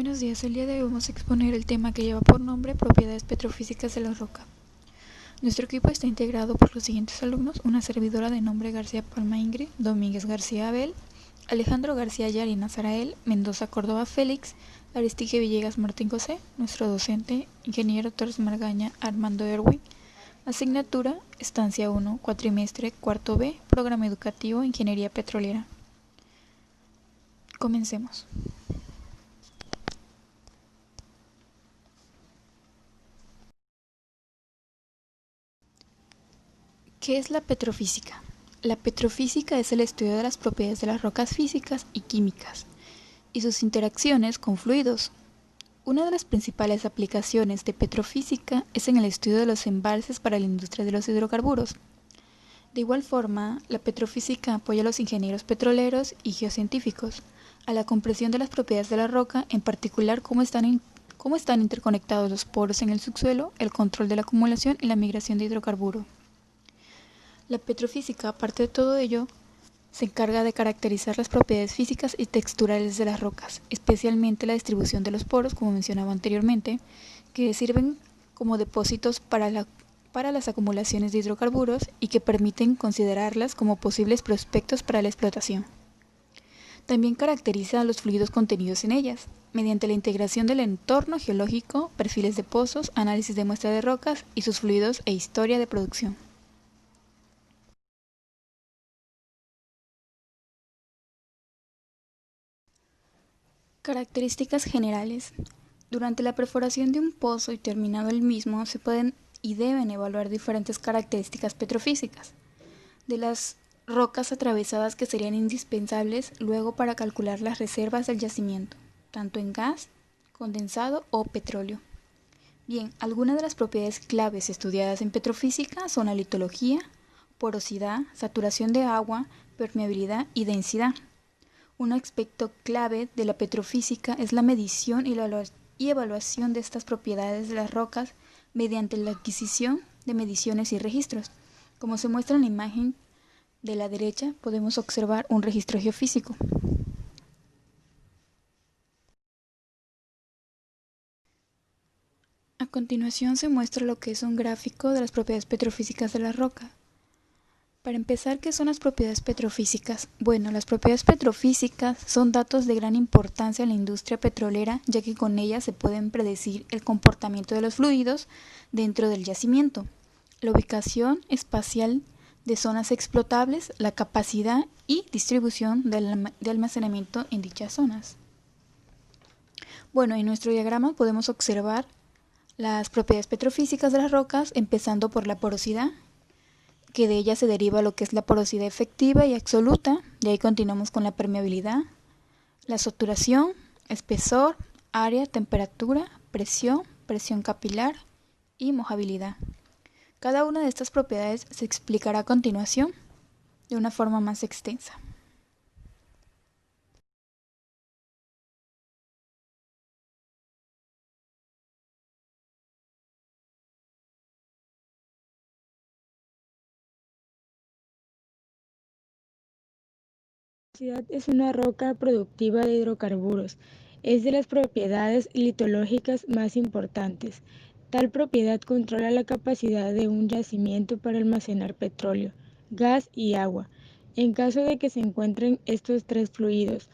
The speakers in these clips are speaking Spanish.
Buenos días, el día de hoy vamos a exponer el tema que lleva por nombre Propiedades Petrofísicas de la roca. Nuestro equipo está integrado por los siguientes alumnos: una servidora de nombre García Palma Ingrid, Domínguez García Abel, Alejandro García Yarina Sarael, Mendoza Córdoba Félix, Aristige Villegas Martín José, nuestro docente, ingeniero Torres Margaña Armando Erwin. Asignatura, estancia 1, cuatrimestre, cuarto B, programa educativo, Ingeniería Petrolera. Comencemos. ¿Qué es la petrofísica? La petrofísica es el estudio de las propiedades de las rocas físicas y químicas y sus interacciones con fluidos. Una de las principales aplicaciones de petrofísica es en el estudio de los embalses para la industria de los hidrocarburos. De igual forma, la petrofísica apoya a los ingenieros petroleros y geocientíficos a la comprensión de las propiedades de la roca, en particular cómo están interconectados los poros en el subsuelo, el control de la acumulación y la migración de hidrocarburos. La petrofísica, aparte de todo ello, se encarga de caracterizar las propiedades físicas y texturales de las rocas, especialmente la distribución de los poros, como mencionaba anteriormente, que sirven como depósitos para las acumulaciones de hidrocarburos y que permiten considerarlas como posibles prospectos para la explotación. También caracteriza a los fluidos contenidos en ellas, mediante la integración del entorno geológico, perfiles de pozos, análisis de muestra de rocas y sus fluidos e historia de producción. Características generales. Durante la perforación de un pozo y terminado el mismo, se pueden y deben evaluar diferentes características petrofísicas de las rocas atravesadas que serían indispensables luego para calcular las reservas del yacimiento, tanto en gas, condensado o petróleo. Bien, algunas de las propiedades claves estudiadas en petrofísica son la litología, porosidad, saturación de agua, permeabilidad y densidad. Un aspecto clave de la petrofísica es la medición y evaluación de estas propiedades de las rocas mediante la adquisición de mediciones y registros. Como se muestra en la imagen de la derecha, podemos observar un registro geofísico. A continuación se muestra lo que es un gráfico de las propiedades petrofísicas de la roca. Para empezar, ¿qué son las propiedades petrofísicas? Bueno, las propiedades petrofísicas son datos de gran importancia en la industria petrolera, ya que con ellas se pueden predecir el comportamiento de los fluidos dentro del yacimiento, la ubicación espacial de zonas explotables, la capacidad y distribución de almacenamiento en dichas zonas. Bueno, en nuestro diagrama podemos observar las propiedades petrofísicas de las rocas, empezando por la porosidad, que de ella se deriva lo que es la porosidad efectiva y absoluta. De ahí continuamos con la permeabilidad, la saturación, espesor, área, temperatura, presión, presión capilar y mojabilidad. Cada una de estas propiedades se explicará a continuación de una forma más extensa. Porosidad es una roca productiva de hidrocarburos. Es de las propiedades litológicas más importantes. Tal propiedad controla la capacidad de un yacimiento para almacenar petróleo, gas y agua. En caso de que se encuentren estos tres fluidos: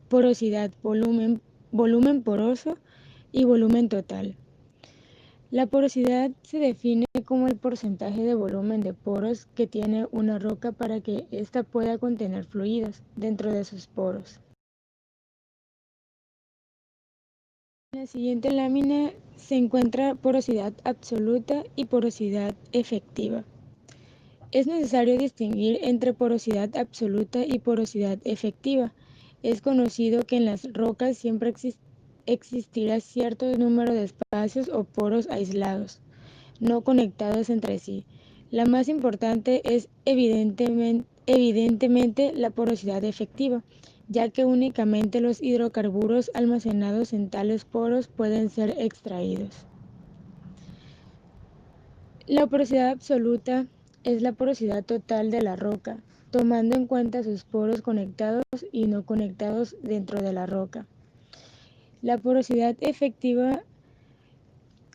porosidad, volumen poroso y volumen total. La porosidad se define como el porcentaje de volumen de poros que tiene una roca para que ésta pueda contener fluidos dentro de sus poros. En la siguiente lámina se encuentra porosidad absoluta y porosidad efectiva. Es necesario distinguir entre porosidad absoluta y porosidad efectiva. Es conocido que en las rocas siempre existirá cierto número de espacios o poros aislados, no conectados entre sí. La más importante es evidentemente la porosidad efectiva, ya que únicamente los hidrocarburos almacenados en tales poros pueden ser extraídos. La porosidad absoluta es la porosidad total de la roca, tomando en cuenta sus poros conectados y no conectados dentro de la roca. La porosidad efectiva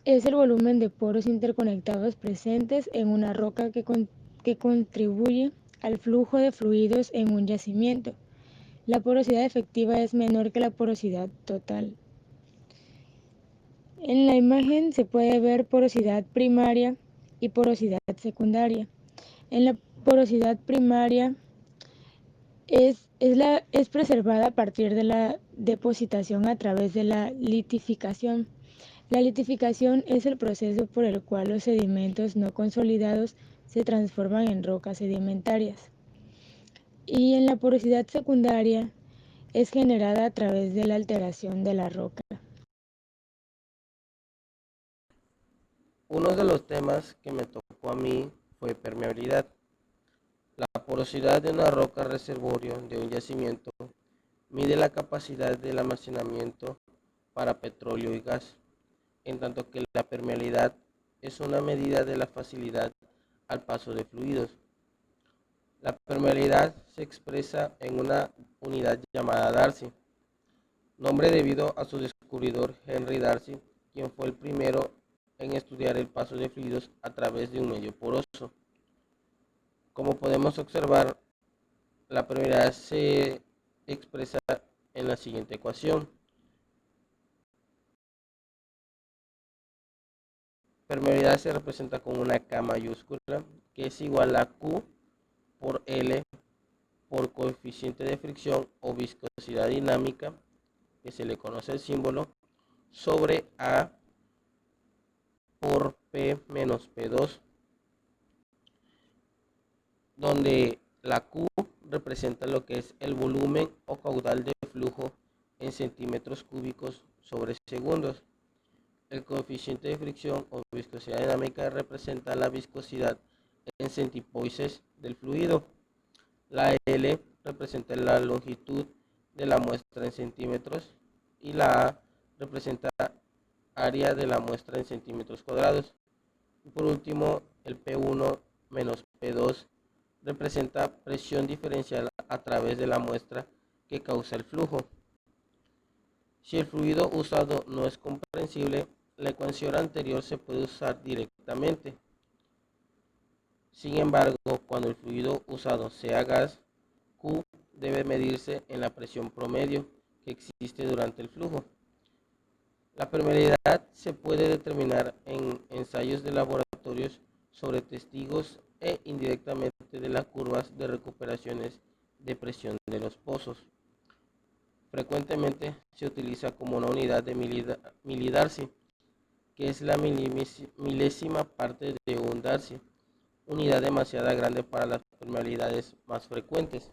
es el volumen de poros interconectados presentes en una roca que contribuye al flujo de fluidos en un yacimiento. La porosidad efectiva es menor que la porosidad total. En la imagen se puede ver porosidad primaria y porosidad secundaria. En la porosidad primaria es preservada a partir de la depositación a través de la litificación. La litificación es el proceso por el cual los sedimentos no consolidados se transforman en rocas sedimentarias. Y en la porosidad secundaria es generada a través de la alteración de la roca. Uno de los temas que me tocó a mí fue permeabilidad. La porosidad de una roca reservorio de un yacimiento mide la capacidad del almacenamiento para petróleo y gas, en tanto que la permeabilidad es una medida de la facilidad al paso de fluidos. La permeabilidad se expresa en una unidad llamada Darcy, nombre debido a su descubridor Henry Darcy, quien fue el primero en estudiar el paso de fluidos a través de un medio poroso. Como podemos observar, la permeabilidad se expresa en la siguiente ecuación. Permeabilidad se representa con una K mayúscula, que es igual a Q por L por coeficiente de fricción o viscosidad dinámica, que se le conoce el símbolo, sobre A por P menos P2, donde la Q representa lo que es el volumen o caudal de flujo en centímetros cúbicos sobre segundos. El coeficiente de fricción o viscosidad dinámica representa la viscosidad en centipoises del fluido. La L representa la longitud de la muestra en centímetros y la A representa área de la muestra en centímetros cuadrados. Y por último, el P1 menos P2 representa presión diferencial a través de la muestra que causa el flujo. Si el fluido usado no es comprensible, la ecuación anterior se puede usar directamente. Sin embargo, cuando el fluido usado sea gas, Q debe medirse en la presión promedio que existe durante el flujo. La permeabilidad se puede determinar en ensayos de laboratorios sobre testigos e indirectamente de las curvas de recuperaciones de presión de los pozos. Frecuentemente se utiliza como una unidad de milidarcy, que es la milésima parte de un darcy, unidad demasiado grande para las permeabilidades más frecuentes.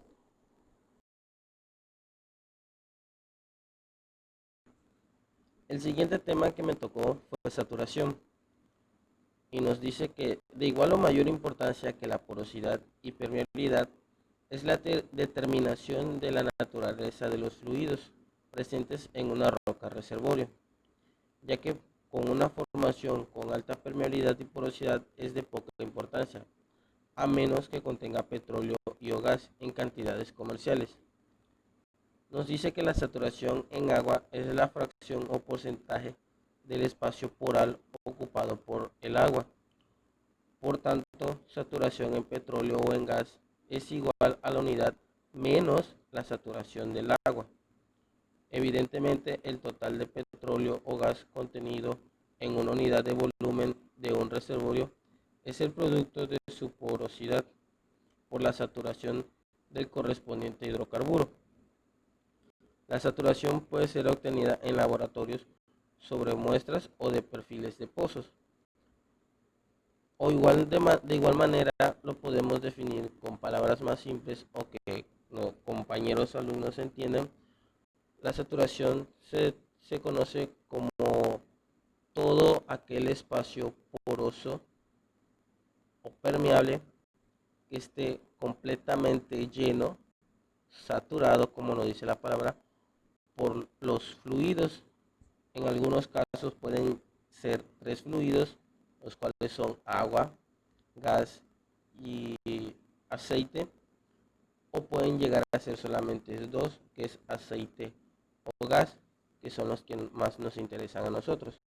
El siguiente tema que me tocó fue saturación, y nos dice que de igual o mayor importancia que la porosidad y permeabilidad es la determinación de la naturaleza de los fluidos presentes en una roca reservorio, ya que con una formación con alta permeabilidad y porosidad es de poca importancia, a menos que contenga petróleo y o gas en cantidades comerciales. Nos dice que la saturación en agua es la fracción o porcentaje del espacio poral ocupado por el agua. Por tanto, saturación en petróleo o en gas es igual a la unidad menos la saturación del agua. Evidentemente, el total de petróleo o gas contenido en una unidad de volumen de un reservorio es el producto de su porosidad por la saturación del correspondiente hidrocarburo. La saturación puede ser obtenida en laboratorios sobre muestras o de perfiles de pozos. O de igual manera lo podemos definir con palabras más simples o que los compañeros alumnos entiendan. La saturación se conoce como todo aquel espacio poroso o permeable que esté completamente lleno, saturado, como lo dice la palabra, por los fluidos. En algunos casos pueden ser tres fluidos, los cuales son agua, gas y aceite, o pueden llegar a ser solamente dos, que es aceite o gas. que son los que más nos interesan a nosotros.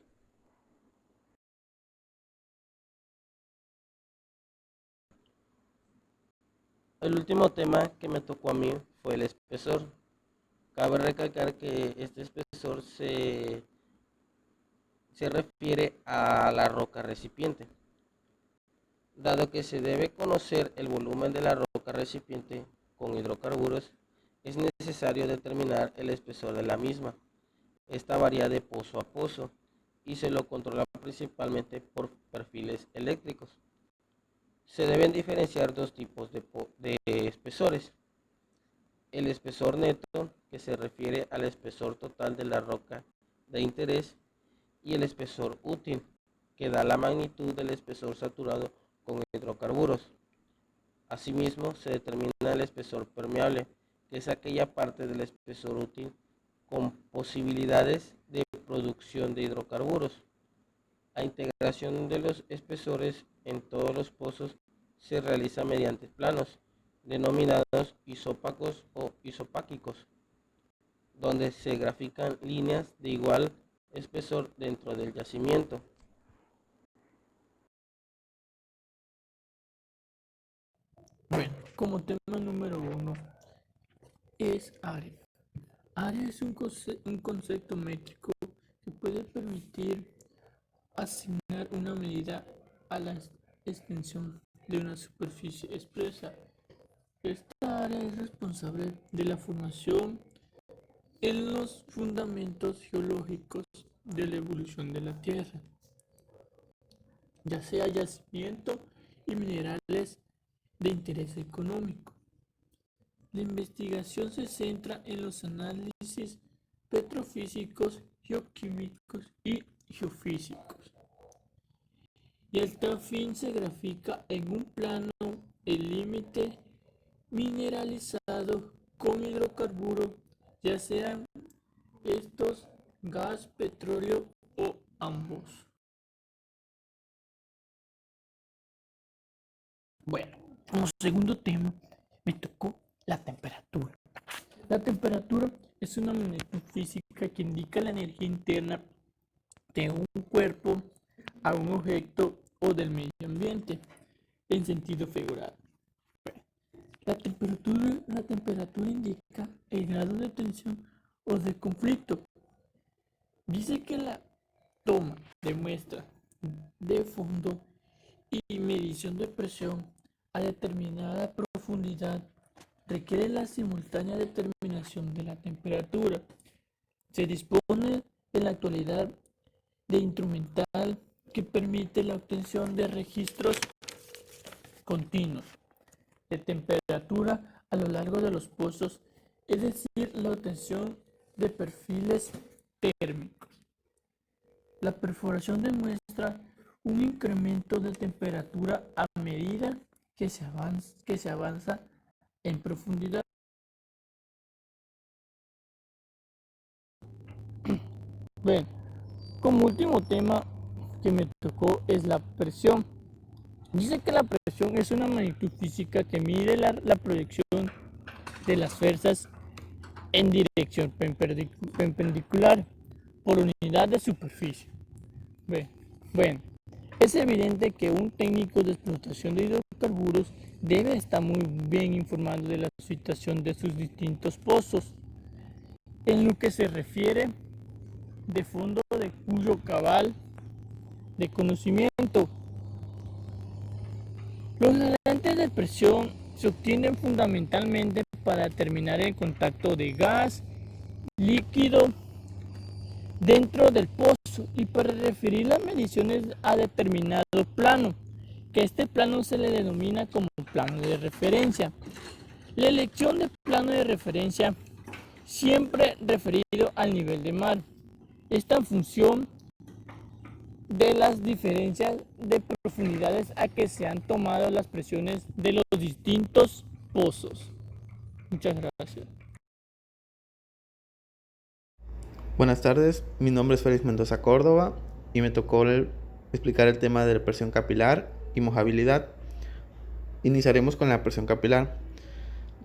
El último tema que me tocó a mí fue el espesor. Cabe recalcar que este espesor se refiere a la roca recipiente. Dado que se debe conocer el volumen de la roca recipiente con hidrocarburos, es necesario determinar el espesor de la misma. Esta varía de pozo a pozo y se lo controla principalmente por perfiles eléctricos. Se deben diferenciar dos tipos de espesores. El espesor neto, que se refiere al espesor total de la roca de interés, y el espesor útil, que da la magnitud del espesor saturado con hidrocarburos. Asimismo, se determina el espesor permeable, que es aquella parte del espesor útil con posibilidades de producción de hidrocarburos. La integración de los espesores en todos los pozos se realiza mediante planos, denominados isópacos o isopáquicos, donde se grafican líneas de igual espesor dentro del yacimiento. Bueno, como tema número 1 es área. Área es un concepto métrico que puede permitir asignar una medida a la extensión de una superficie expresa. Esta área es responsable de la formación en los fundamentos geológicos de la evolución de la Tierra, ya sea yacimiento y minerales de interés económico. La investigación se centra en los análisis petrofísicos, geoquímicos y geofísicos. Y el tal fin se grafica en un plano el límite mineralizado con hidrocarburos, ya sean estos gas, petróleo o ambos. Bueno, como segundo tema me tocó la temperatura. La temperatura es una magnitud física que indica la energía interna de un cuerpo a un objeto o del medio ambiente en sentido figurado. La temperatura indica el grado de tensión o de conflicto. Dice que la toma de muestra de fondo y medición de presión a determinada profundidad requiere la simultánea determinación de la temperatura. Se dispone en la actualidad de instrumental que permite la obtención de registros continuos de temperatura a lo largo de los pozos, es decir, la obtención de perfiles térmicos. La perforación demuestra un incremento de temperatura a medida que se avanza en profundidad. Bueno, como último tema que me tocó es la presión. Dice que la presión es una magnitud física que mide la proyección de las fuerzas en dirección perpendicular por unidad de superficie. Bueno, es evidente que un técnico de explotación de hidrocarburos debe estar muy bien informado de la situación de sus distintos pozos, en lo que se refiere de fondo de cuyo cabal de conocimiento. Los gradientes de presión se obtienen fundamentalmente para determinar el contacto de gas, líquido dentro del pozo y para referir las mediciones a determinado plano, que este plano se le denomina como plano de referencia. La elección de plano de referencia siempre referido al nivel de mar. Esta función de las diferencias de profundidades a que se han tomado las presiones de los distintos pozos. Muchas gracias. Buenas tardes, mi nombre es Félix Mendoza Córdoba y me tocó explicar el tema de la presión capilar y mojabilidad. Iniciaremos con la presión capilar,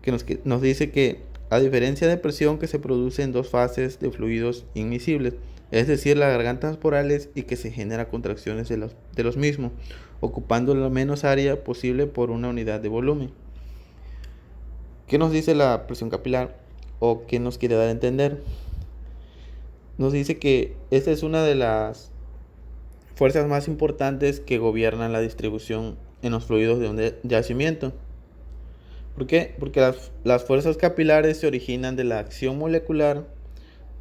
que nos dice que a diferencia de presión que se produce en dos fases de fluidos inmiscibles, es decir, las gargantas porales, y que se genera contracciones de los mismos, ocupando la menos área posible por una unidad de volumen. ¿Qué nos dice la presión capilar o qué nos quiere dar a entender? Nos dice que esta es una de las fuerzas más importantes que gobiernan la distribución en los fluidos de un yacimiento. ¿Por qué? Porque las fuerzas capilares se originan de la acción molecular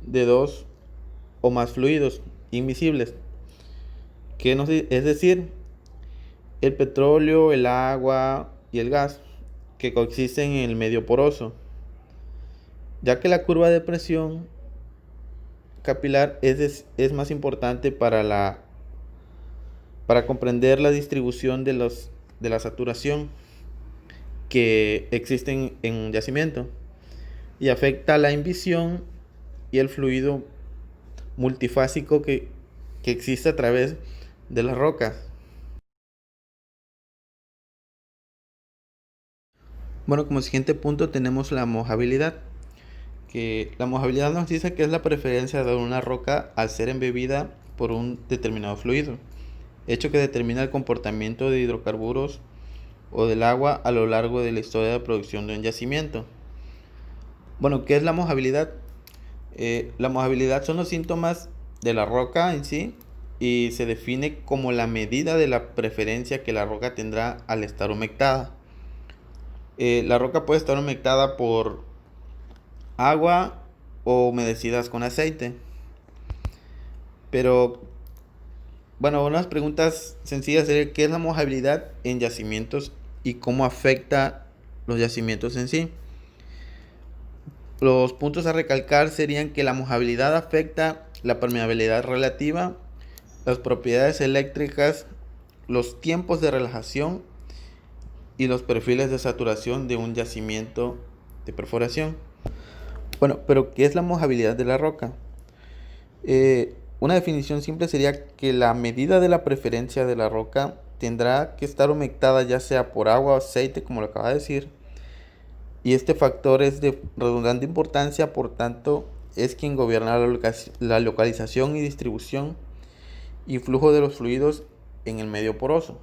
de dos o más fluidos invisibles, es decir, el petróleo, el agua y el gas, que coexisten en el medio poroso, ya que la curva de presión capilar es más importante para comprender la distribución de la saturación que existen en un yacimiento, y afecta la invisión y el fluido multifásico que existe a través de las rocas. Bueno, como siguiente punto tenemos la mojabilidad, que la mojabilidad nos dice que es la preferencia de una roca al ser embebida por un determinado fluido, hecho que determina el comportamiento de hidrocarburos o del agua a lo largo de la historia de producción de un yacimiento. Bueno, ¿qué es la mojabilidad? La mojabilidad son los síntomas de la roca en sí, y se define como la medida de la preferencia que la roca tendrá al estar humectada. La roca puede estar humectada por agua o humedecidas con aceite. Pero, bueno, unas preguntas sencillas serían: ¿qué es la mojabilidad en yacimientos y cómo afecta los yacimientos en sí? Los puntos a recalcar serían que la mojabilidad afecta la permeabilidad relativa, las propiedades eléctricas, los tiempos de relajación y los perfiles de saturación de un yacimiento de perforación. Bueno, pero ¿qué es la mojabilidad de la roca? Una definición simple sería que la medida de la preferencia de la roca tendrá que estar humectada ya sea por agua o aceite, como lo acaba de decir, y este factor es de redundante importancia, por tanto, es quien gobierna la localización y distribución y flujo de los fluidos en el medio poroso.